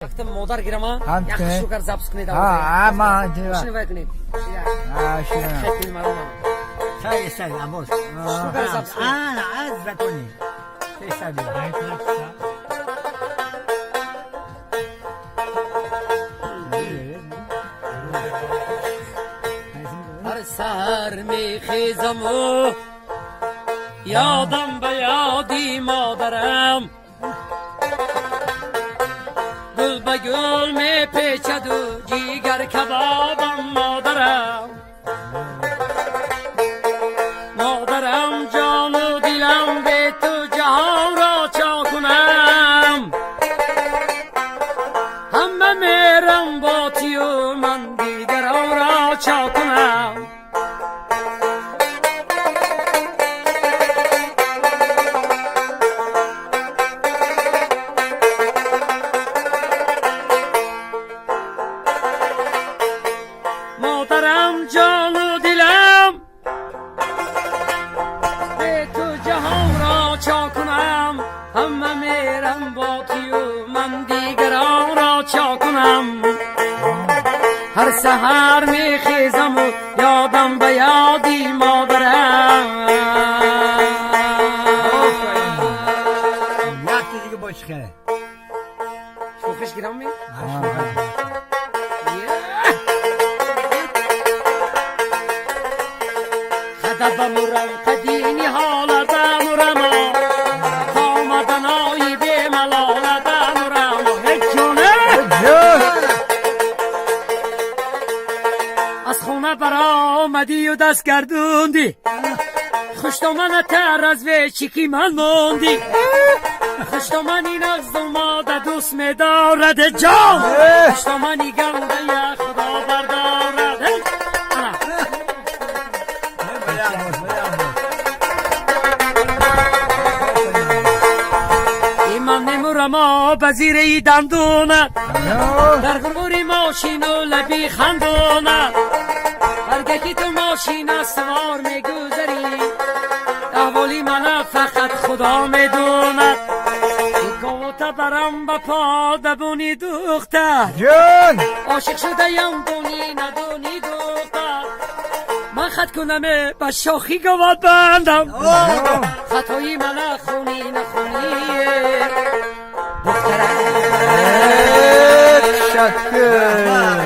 وقتی مادر گیرم هم یک کنه؟ شوگر زبس کنید اما دیگه شنو بکنید شنو خیلی مرا سای سای عباس شوگر زبس کنید از بکنی سای هر سحر میخیزم و یادم به یادی مادرم گل به گل میپیچد و جیگر کبابم مادرم مادرم جان و دلم به تو جهان را چا کنم همه میرم با تی و من دیگران را چا کنم مادرم جان و دلم به تو جهان را چا کنم همه میرم با تی و من دیگران را چا کنم هر سحر میخیزم و یادم به یادی مادرم یکی دیگه باش خیلی شوخش گیرم می؟ خدب مرم قدینی حال دمرم آمدن آی به ملال دمرم جونه از خونه برا آمدی و دست گردوندی خوشتامن تر از وی چیکی من موندی خوشتامن این از دوماده دوست می دارد جان خوشتامنی گنده یک خدا بردارد ایمان نمورم آب زیر ای دندونت در گرگوری ماشین و لبی خندونت هرگه که تو ماشین سوار میگذری احوالی من فقط خدا میدوند گوتا برم با پا دبونی دختر جون عاشق شده یم دونی ندونی دختر من خط کنم با شاخی گواد بندم خطایی من خونی نخونی شکر